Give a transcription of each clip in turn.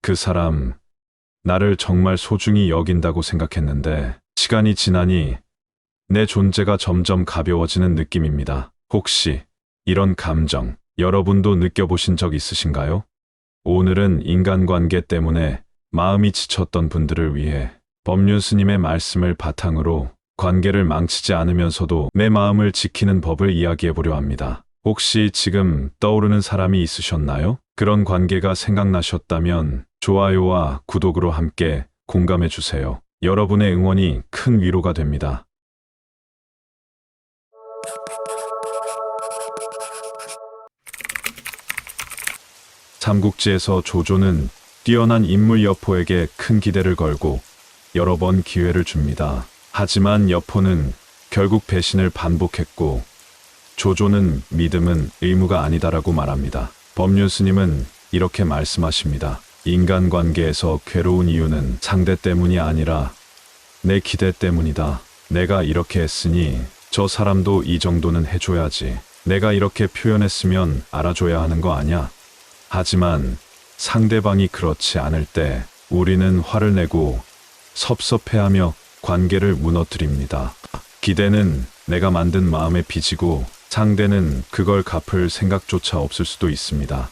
그 사람, 나를 정말 소중히 여긴다고 생각했는데 시간이 지나니 내 존재가 점점 가벼워지는 느낌입니다. 혹시 이런 감정 여러분도 느껴보신 적 있으신가요? 오늘은 인간관계 때문에 마음이 지쳤던 분들을 위해 법륜 스님의 말씀을 바탕으로 관계를 망치지 않으면서도 내 마음을 지키는 법을 이야기해 보려 합니다. 혹시 지금 떠오르는 사람이 있으셨나요? 그런 관계가 생각나셨다면 좋아요와 구독으로 함께 공감해 주세요. 여러분의 응원이 큰 위로가 됩니다. 삼국지에서 조조는 뛰어난 인물 여포에게 큰 기대를 걸고 여러 번 기회를 줍니다. 하지만 여포는 결국 배신을 반복했고 조조는 믿음은 의무가 아니다라고 말합니다. 법륜 스님은 이렇게 말씀하십니다. 인간관계에서 괴로운 이유는 상대 때문이 아니라 내 기대 때문이다. 내가 이렇게 했으니 저 사람도 이 정도는 해줘야지. 내가 이렇게 표현했으면 알아줘야 하는 거 아냐? 하지만 상대방이 그렇지 않을 때 우리는 화를 내고 섭섭해하며 관계를 무너뜨립니다. 기대는 내가 만든 마음의 빚이고 상대는 그걸 갚을 생각조차 없을 수도 있습니다.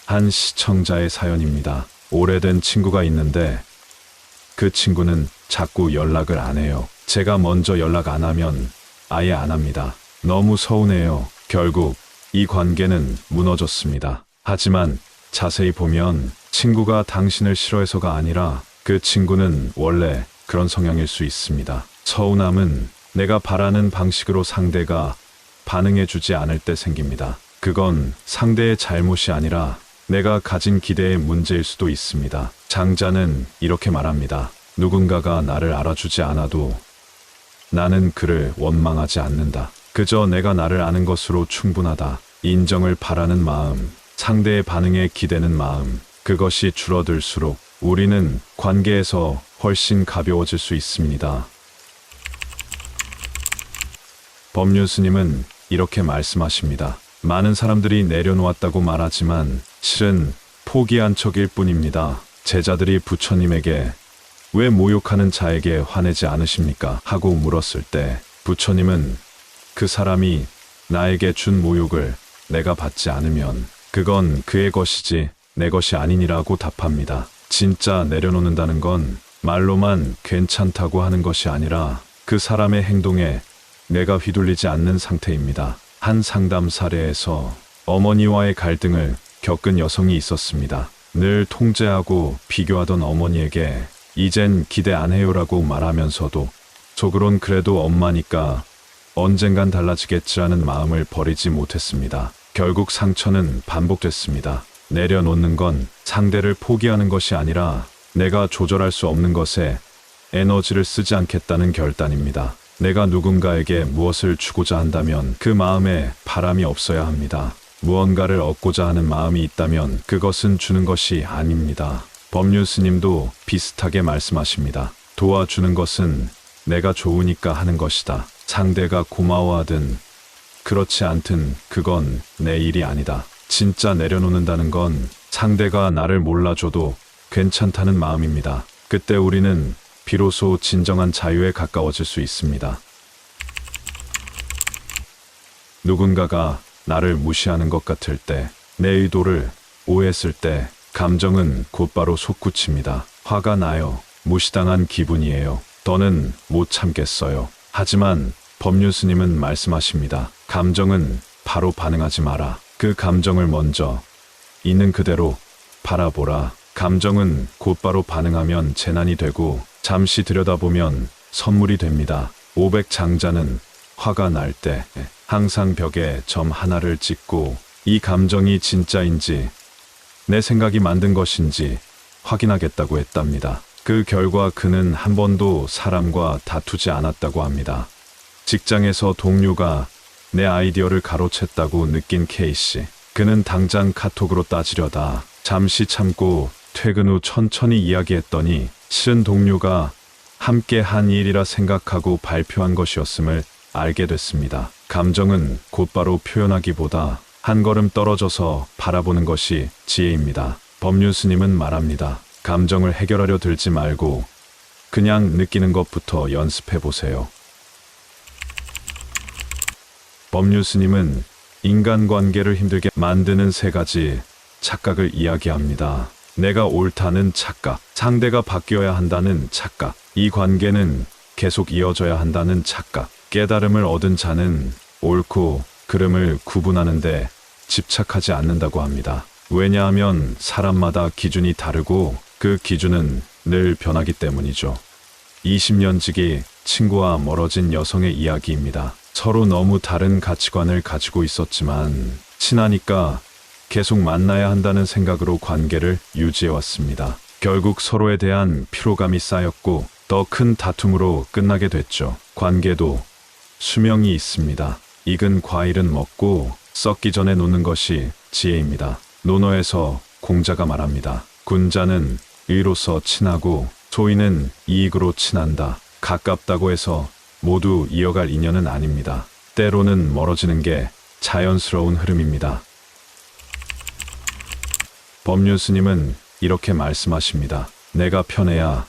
한 시청자의 사연입니다. 오래된 친구가 있는데 그 친구는 자꾸 연락을 안 해요. 제가 먼저 연락 안 하면 아예 안 합니다. 너무 서운해요. 결국 이 관계는 무너졌습니다. 하지만 자세히 보면 친구가 당신을 싫어해서가 아니라 그 친구는 원래 그런 성향일 수 있습니다. 서운함은 내가 바라는 방식으로 상대가 반응해주지 않을 때 생깁니다. 그건 상대의 잘못이 아니라 내가 가진 기대의 문제일 수도 있습니다. 장자는 이렇게 말합니다. 누군가가 나를 알아주지 않아도 나는 그를 원망하지 않는다. 그저 내가 나를 아는 것으로 충분하다. 인정을 바라는 마음, 상대의 반응에 기대는 마음, 그것이 줄어들수록 우리는 관계에서 훨씬 가벼워질 수 있습니다. 법륜 스님은 이렇게 말씀하십니다. 많은 사람들이 내려놓았다고 말하지만 실은 포기한 척일 뿐입니다. 제자들이 부처님에게 왜 모욕하는 자에게 화내지 않으십니까? 하고 물었을 때 부처님은 그 사람이 나에게 준 모욕을 내가 받지 않으면 그건 그의 것이지 내 것이 아니니라고 답합니다. 진짜 내려놓는다는 건 말로만 괜찮다고 하는 것이 아니라 그 사람의 행동에 내가 휘둘리지 않는 상태입니다. 한 상담 사례에서 어머니와의 갈등을 겪은 여성이 있었습니다. 늘 통제하고 비교하던 어머니에게 이젠 기대 안 해요라고 말하면서도 속으론 그래도 엄마니까 언젠간 달라지겠지라는 마음을 버리지 못했습니다. 결국 상처는 반복됐습니다. 내려놓는 건 상대를 포기하는 것이 아니라 내가 조절할 수 없는 것에 에너지를 쓰지 않겠다는 결단입니다. 내가 누군가에게 무엇을 주고자 한다면 그 마음에 바람이 없어야 합니다. 무언가를 얻고자 하는 마음이 있다면 그것은 주는 것이 아닙니다. 법륜 스님도 비슷하게 말씀하십니다. 도와주는 것은 내가 좋으니까 하는 것이다. 상대가 고마워하든 그렇지 않든 그건 내 일이 아니다. 진짜 내려놓는다는 건 상대가 나를 몰라줘도 괜찮다는 마음입니다. 그때 우리는 비로소 진정한 자유에 가까워질 수 있습니다. 누군가가 나를 무시하는 것 같을 때, 내 의도를 오해했을 때 감정은 곧바로 솟구칩니다. 화가 나요. 무시당한 기분이에요. 더는 못 참겠어요. 하지만 법륜 스님은 말씀하십니다. 감정은 바로 반응하지 마라. 그 감정을 먼저 있는 그대로 바라보라. 감정은 곧바로 반응하면 재난이 되고 잠시 들여다보면 선물이 됩니다. 500장자는 화가 날 때 항상 벽에 점 하나를 찍고 이 감정이 진짜인지 내 생각이 만든 것인지 확인하겠다고 했답니다. 그 결과 그는 한 번도 사람과 다투지 않았다고 합니다. 직장에서 동료가 내 아이디어를 가로챘다고 느낀 K씨. 그는 당장 카톡으로 따지려다 잠시 참고 퇴근 후 천천히 이야기했더니 실은 동료가 함께 한 일이라 생각하고 발표한 것이었음을 알게 됐습니다. 감정은 곧바로 표현하기보다 한 걸음 떨어져서 바라보는 것이 지혜입니다. 법륜 스님은 말합니다. 감정을 해결하려 들지 말고 그냥 느끼는 것부터 연습해 보세요. 법률 스님은 인간관계를 힘들게 만드는 세 가지 착각을 이야기합니다. 내가 옳다는 착각, 상대가 바뀌어야 한다는 착각, 이 관계는 계속 이어져야 한다는 착각, 깨달음을 얻은 자는 옳고 그름을 구분하는데 집착하지 않는다고 합니다. 왜냐하면 사람마다 기준이 다르고 그 기준은 늘 변하기 때문이죠. 20년 지기 친구와 멀어진 여성의 이야기입니다. 서로 너무 다른 가치관을 가지고 있었지만 친하니까 계속 만나야 한다는 생각으로 관계를 유지해왔습니다. 결국 서로에 대한 피로감이 쌓였고 더 큰 다툼으로 끝나게 됐죠. 관계도 수명이 있습니다. 익은 과일은 먹고 썩기 전에 놓는 것이 지혜입니다. 논어에서 공자가 말합니다. 군자는 의로서 친하고 소인은 이익으로 친한다. 가깝다고 해서 모두 이어갈 인연은 아닙니다. 때로는 멀어지는 게 자연스러운 흐름입니다. 법륜 스님은 이렇게 말씀하십니다. 내가 편해야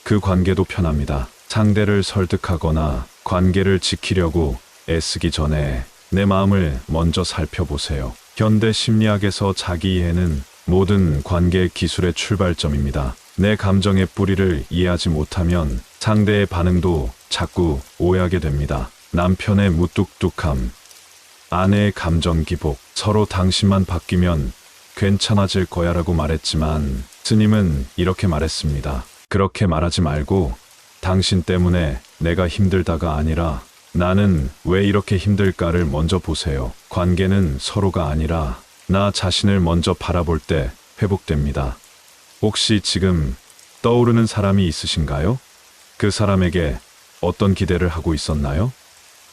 그 관계도 편합니다. 상대를 설득하거나 관계를 지키려고 애쓰기 전에 내 마음을 먼저 살펴보세요. 현대 심리학에서 자기 이해는 모든 관계 기술의 출발점입니다. 내 감정의 뿌리를 이해하지 못하면 상대의 반응도 자꾸 오해하게 됩니다. 남편의 무뚝뚝함, 아내의 감정 기복, 서로 당신만 바뀌면 괜찮아질 거야라고 말했지만 스님은 이렇게 말했습니다. 그렇게 말하지 말고 당신 때문에 내가 힘들다가 아니라 나는 왜 이렇게 힘들까를 먼저 보세요. 관계는 서로가 아니라 나 자신을 먼저 바라볼 때 회복됩니다. 혹시 지금 떠오르는 사람이 있으신가요? 그 사람에게 어떤 기대를 하고 있었나요?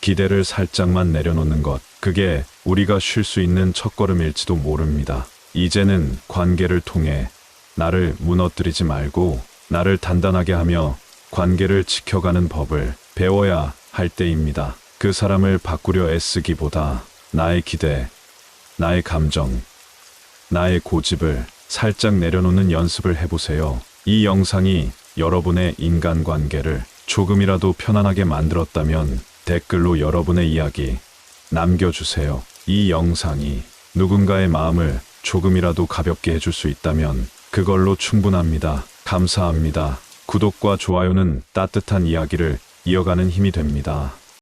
기대를 살짝만 내려놓는 것, 그게 우리가 쉴 수 있는 첫걸음일지도 모릅니다. 이제는 관계를 통해 나를 무너뜨리지 말고 나를 단단하게 하며 관계를 지켜가는 법을 배워야 할 때입니다. 그 사람을 바꾸려 애쓰기보다 나의 기대, 나의 감정, 나의 고집을 살짝 내려놓는 연습을 해보세요. 이 영상이 여러분의 인간관계를 조금이라도 편안하게 만들었다면 댓글로 여러분의 이야기 남겨주세요. 이 영상이 누군가의 마음을 조금이라도 가볍게 해줄 수 있다면 그걸로 충분합니다. 감사합니다. 구독과 좋아요는 따뜻한 이야기를 이어가는 힘이 됩니다.